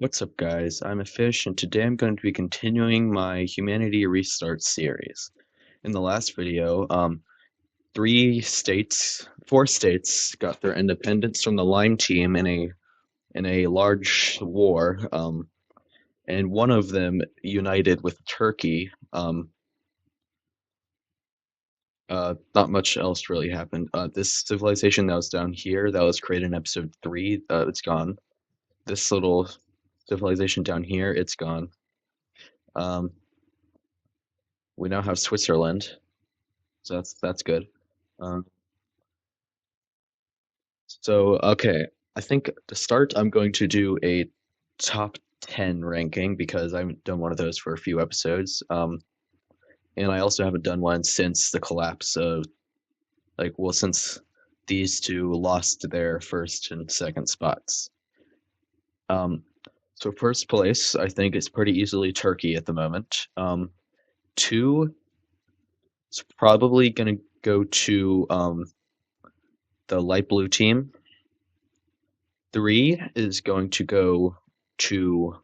What's up, guys? I'm a fish, and today I'm going to be continuing my Humanity Restart series. In the last video, four states got their independence from the Lime Team in a large war, and one of them united with Turkey. Not much else really happened. This civilization that was down here, that was created in episode 3, it's gone. This little civilization down here, it's gone. Um, we now have Switzerland. So that's good. Um, okay, I think to start, I'm going to do a top 10 ranking because I haven't done one of those for a few episodes. And I also haven't done one since the collapse of, since these two lost their first and second spots. Um, so first place, I think it's pretty easily Turkey at the moment. Two, it's probably going to go to the light blue team. Three is going to go to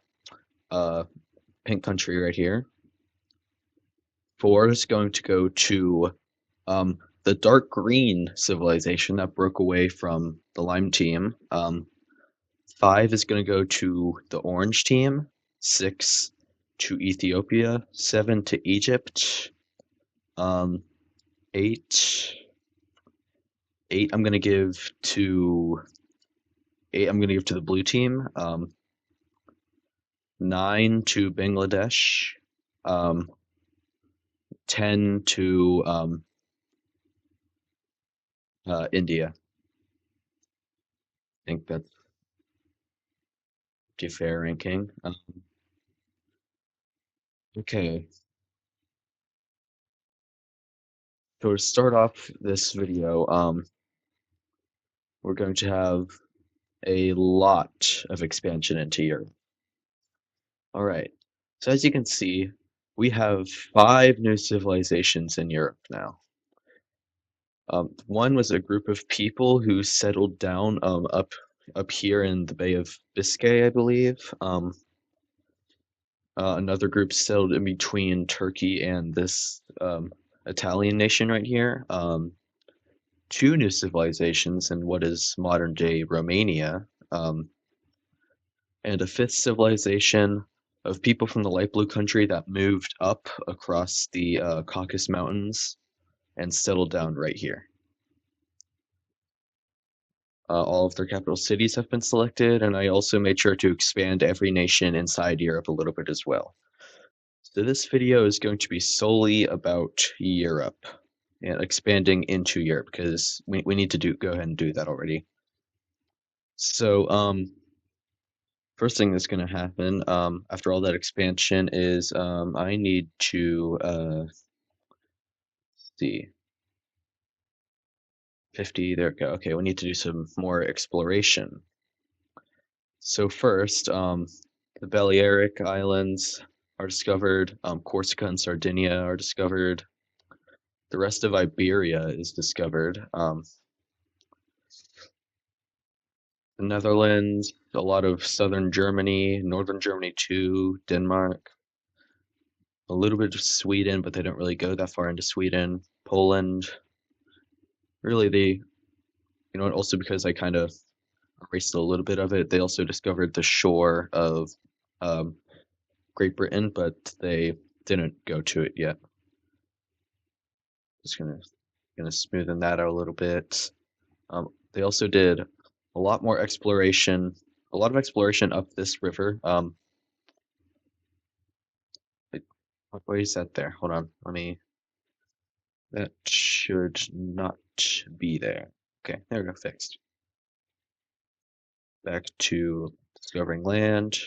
uh, pink country right here. Four is going to go to the dark green civilization that broke away from the lime team. Five is going to go to the orange team. Six to Ethiopia. Seven to Egypt. Um, eight. Eight. I'm going to give to. Eight. I'm going to give to the blue team. Nine to Bangladesh. 10 to India. I think that's a fair ranking. Okay, so to start off this video, we're going to have a lot of expansion into Europe. All right, so as you can see, we have five new civilizations in Europe now. One was a group of people who settled down up here in the Bay of Biscay, I believe. Another group settled in between Turkey and this Italian nation right here. Two new civilizations in what is modern day Romania, and a fifth civilization of people from the light blue country that moved up across the Caucasus Mountains and settled down right here. All of their capital cities have been selected, and I also made sure to expand every nation inside Europe a little bit as well. So this video is going to be solely about Europe and expanding into Europe because we need to go ahead and do that already. So first thing that's going to happen after all that expansion is I need to see 50. There we go. Okay, we need to do some more exploration. So first, the Balearic Islands are discovered. Corsica and Sardinia are discovered. The rest of Iberia is discovered. The Netherlands, a lot of southern Germany, northern Germany too, Denmark, a little bit of Sweden, but they don't really go that far into Sweden. Poland, really also because I kind of erased a little bit of it, they also discovered the shore of um, Great Britain, but they didn't go to it yet. Just gonna smoothen that out a little bit. They also did a lot more exploration, a lot of exploration up this river. Why is that there? Hold on, let me. That should not be there. Okay, there we go, fixed. Back to discovering land.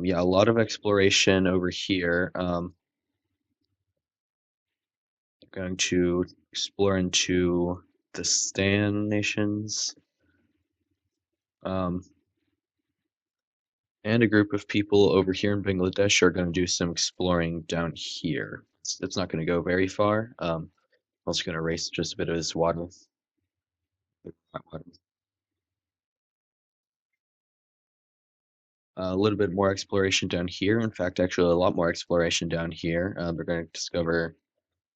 Yeah, a lot of exploration over here. Going to explore into the Stan nations. And a group of people over here in Bangladesh are going to do some exploring down here. It's not going to go very far. I'm also going to erase just a bit of this water. A little bit more exploration down here. In fact, actually, a lot more exploration down here. They're going to discover.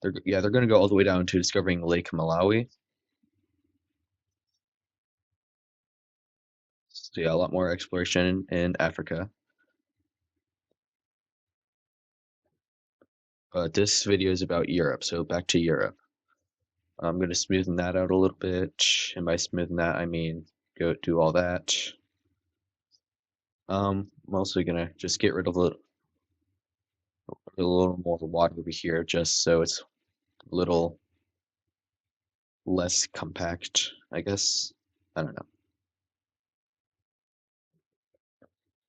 They're going to go all the way down to discovering Lake Malawi. So yeah, a lot more exploration in Africa. But this video is about Europe, so back to Europe. I'm going to smoothen that out a little bit, and by smoothing that, I mean go do all that. I'm also gonna just get rid of a little more water over here, just so it's a little less compact, I guess. I don't know.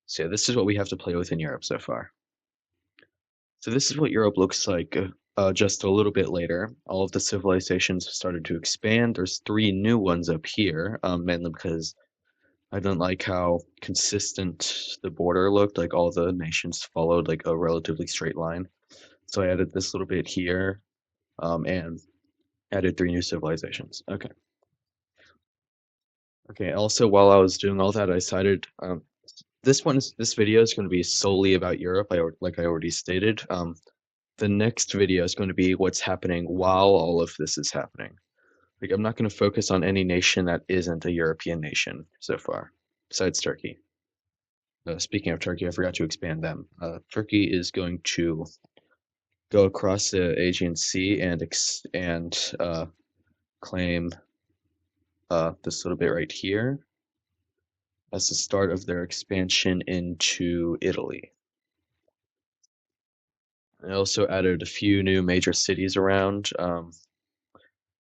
So yeah, this is what we have to play with in Europe so far. So this is what Europe looks like just a little bit later. All of the civilizations have started to expand. There's three new ones up here, mainly because I didn't like how consistent the border looked, like all the nations followed like a relatively straight line. So I added this little bit here, and added three new civilizations. Okay. Okay. Also, while I was doing all that, I decided this video is going to be solely about Europe. Like I already stated. The next video is going to be what's happening while all of this is happening. Like I'm not going to focus on any nation that isn't a European nation so far, besides Turkey. Speaking of Turkey, I forgot to expand them. Turkey is going to go across the Aegean Sea and claim this little bit right here as the start of their expansion into Italy. I also added a few new major cities around.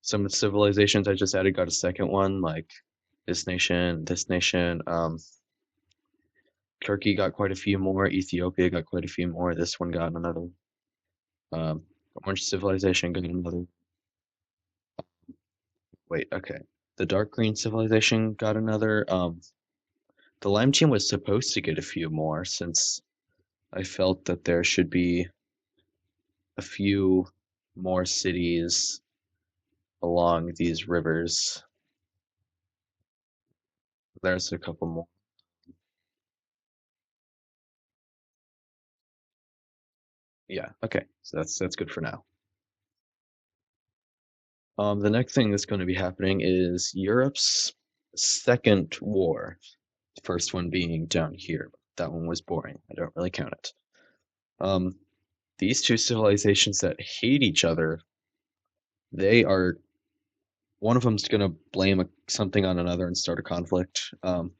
Some of the civilizations I just added got a second one, like this nation, this nation. Turkey got quite a few more. Ethiopia got quite a few more. This one got another. Um, Orange Civilization got another. Wait, okay. The Dark Green Civilization got another. The Lime Team was supposed to get a few more since I felt that there should be a few more cities along these rivers. There's a couple more. Yeah, okay. So that's good for now. The next thing that's going to be happening is Europe's second war. The first one being down here. That one was boring. I don't really count it. These two civilizations that hate each other, they are one of them's going to blame something on another and start a conflict. So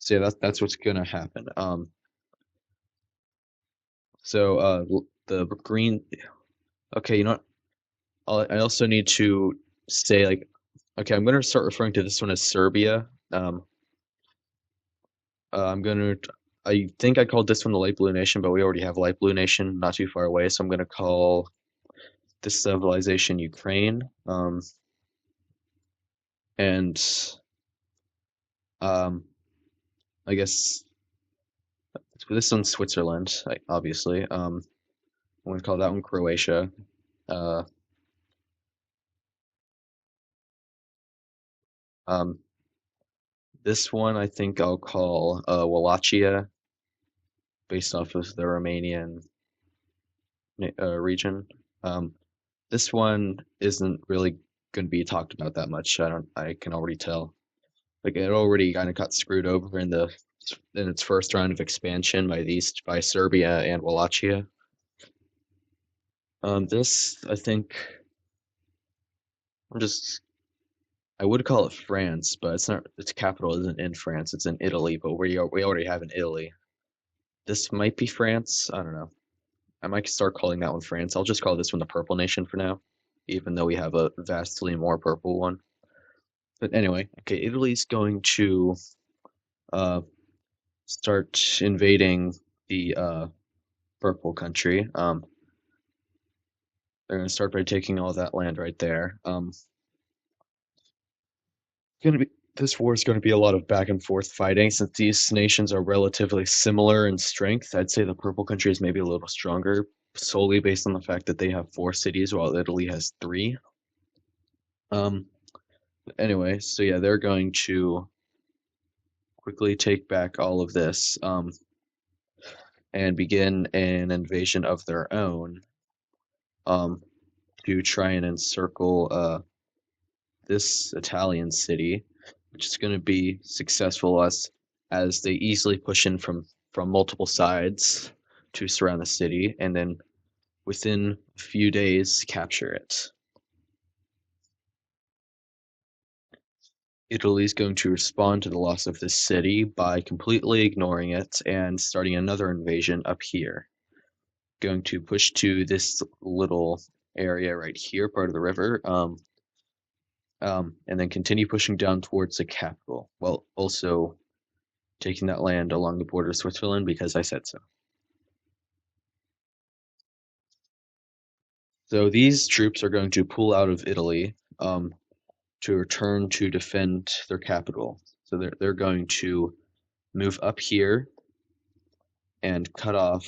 yeah, that's what's going to happen. The green. Okay, you know what? I also need to say like, okay, I'm going to start referring to this one as Serbia. I'm gonna. I think I called this one the Light Blue Nation, but we already have Light Blue Nation not too far away, so I'm gonna call this civilization Ukraine. And um, I guess this one's Switzerland, obviously. I'm gonna call that one Croatia. Uh, um, this one I think I'll call Wallachia, based off of the Romanian region. Um, this one isn't really going to be talked about that much. I can already tell. Like it already kind of got screwed over in its first round of expansion by Serbia and Wallachia. This I think I'm just I would call it France, but it's not. Its capital isn't in France. It's in Italy, but we already have in Italy. This might be France. I don't know. I might start calling that one France. I'll just call this one the Purple Nation for now, even though we have a vastly more purple one. But anyway, okay, Italy's going to uh, start invading the purple country. They're going to start by taking all that land right there. Gonna be This war is going to be a lot of back and forth fighting since these nations are relatively similar in strength. I'd say the purple country is maybe a little stronger, solely based on the fact that they have four cities while Italy has three. Anyway, so yeah, they're going to quickly take back all of this and begin an invasion of their own um, to try and encircle this Italian city, which is going to be successful as they easily push in from multiple sides to surround the city, and then within a few days capture it. Italy is going to respond to the loss of this city by completely ignoring it and starting another invasion up here. Going to push to this little area right here, part of the river, and then continue pushing down towards the capital, while also taking that land along the border of Switzerland because I said so. So these troops are going to pull out of Italy to return to defend their capital. So they're going to move up here and cut off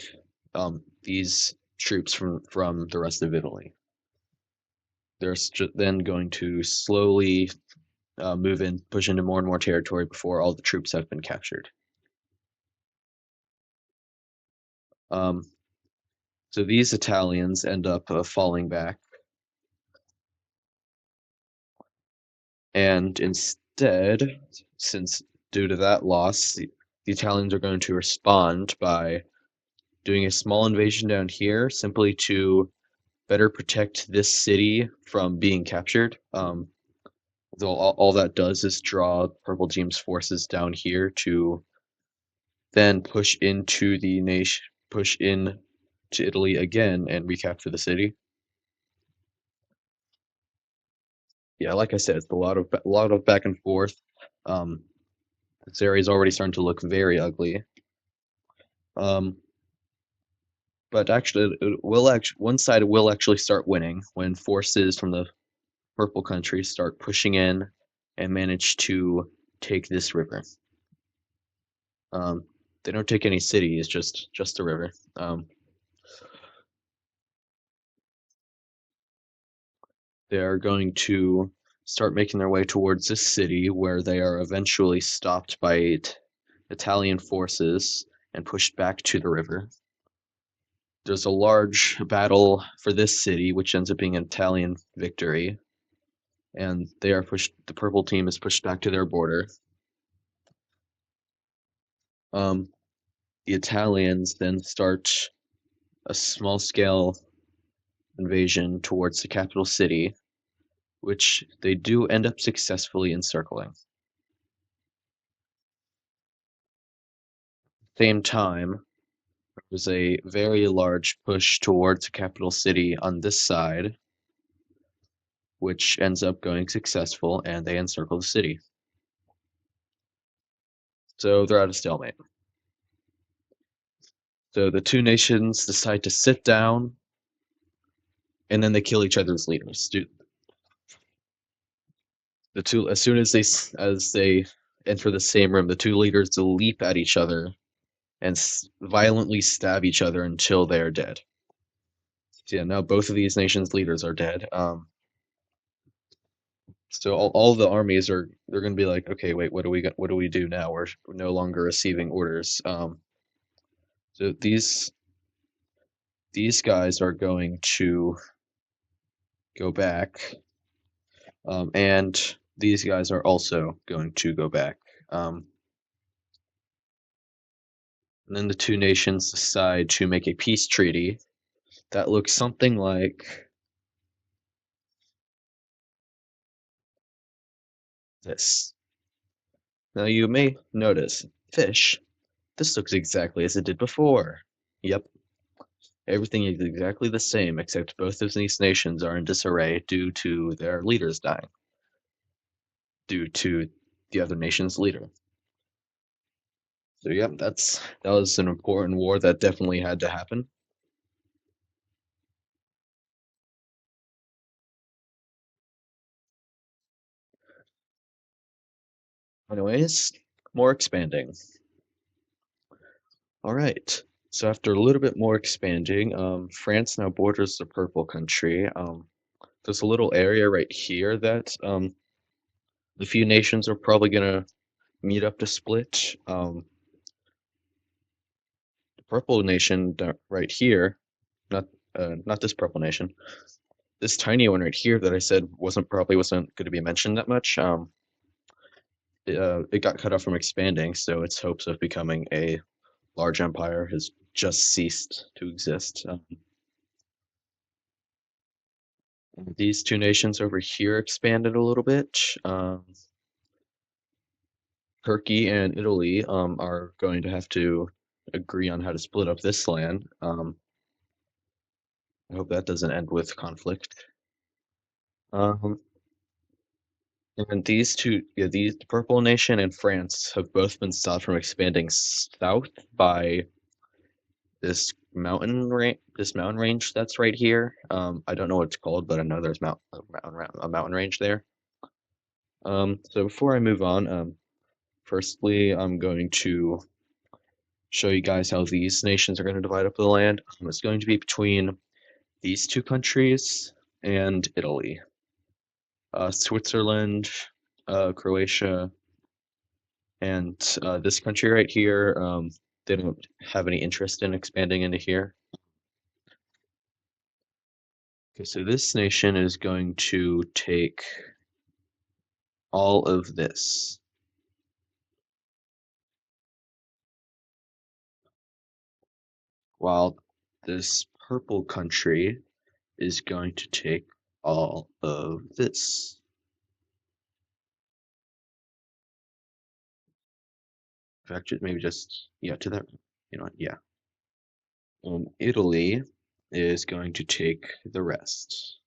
these troops from the rest of Italy. They're then going to slowly move in, push into more and more territory before all the troops have been captured. Um, so these Italians end up falling back, and instead, since due to that loss, the Italians are going to respond by doing a small invasion down here simply to better protect this city from being captured. Though all that does is draw Purple Team's forces down here to then push in to Italy again and recapture the city. Yeah, like I said, it's a lot of back and forth. Um, this area is already starting to look very ugly. Um, but actually, one side will actually start winning when forces from the purple countries start pushing in and manage to take this river. They don't take any cities, just the river. They are going to start making their way towards this city where they are eventually stopped by Italian forces and pushed back to the river. There's a large battle for this city, which ends up being an Italian victory, and the purple team is pushed back to their border. Um, the Italians then start a small scale invasion towards the capital city, which they do end up successfully encircling. Same time, there's a very large push towards the capital city on this side, which ends up going successful, and they encircle the city. So they're at a stalemate. So the two nations decide to sit down, and then they kill each other's leaders. The two, as soon as they enter the same room, the two leaders leap at each other and violently stab each other until they are dead. So yeah, now both of these nations' leaders are dead. So all the armies they're going to be like, okay, wait, what do we do now? We're no longer receiving orders. So these guys are going to go back, and these guys are also going to go back. And then the two nations decide to make a peace treaty that looks something like this. Now you may notice, fish, this looks exactly as it did before. Yep, everything is exactly the same, except both of these nations are in disarray due to their leaders dying, due to the other nation's leader. So yep, that was an important war that definitely had to happen. Anyways, more expanding. All right. So after a little bit more expanding, France now borders the purple country. There's a little area right here that a few nations are probably gonna meet up to split. The purple nation right here, not not this purple nation, this tiny one right here that I said wasn't going to be mentioned that much. It got cut off from expanding, so its hopes of becoming a large empire has just ceased to exist. These two nations over here expanded a little bit. Turkey and Italy are going to have to agree on how to split up this land. I hope that doesn't end with conflict. Um, and these two, yeah, these the Purple Nation and France have both been stopped from expanding south by this mountain range that's right here. I don't know what it's called, but I know there's a mountain range there. So before I move on, firstly, I'm going to show you guys how these nations are going to divide up the land. It's going to be between these two countries and Italy. Switzerland, Croatia, and this country right here, they don't have any interest in expanding into here. Okay, so this nation is going to take all of this. While this purple country is going to take all of this. In fact, maybe just, yeah, to that, you know what, yeah. Italy is going to take the rest.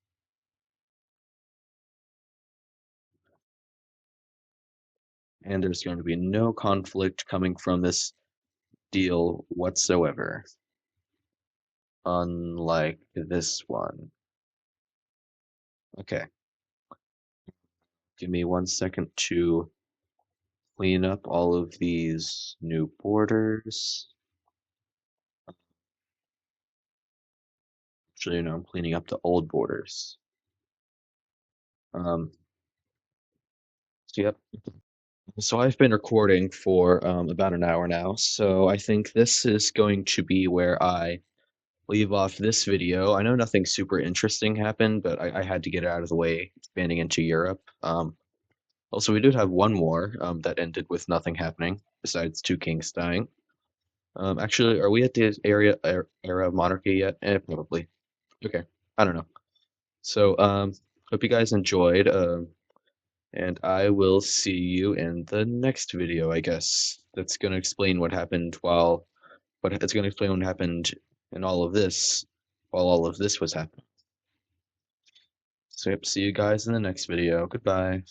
And there's going to be no conflict coming from this deal whatsoever. Unlike this one. Okay, give me 1 second to clean up all of these new borders. Actually, no, I'm cleaning up the old borders. Um, so yep. So I've been recording for about an hour now, so I think this is going to be where I leave off this video. I know nothing super interesting happened, but I had to get it out of the way, expanding into Europe. Also, we did have one war that ended with nothing happening besides two kings dying. Actually, are we at the era of monarchy yet? Probably. Okay, I don't know. So, hope you guys enjoyed, and I will see you in the next video, I guess. That's gonna explain what happened but it's gonna explain what happened in all of this while all of this was happening. So, yep, see you guys in the next video. Goodbye.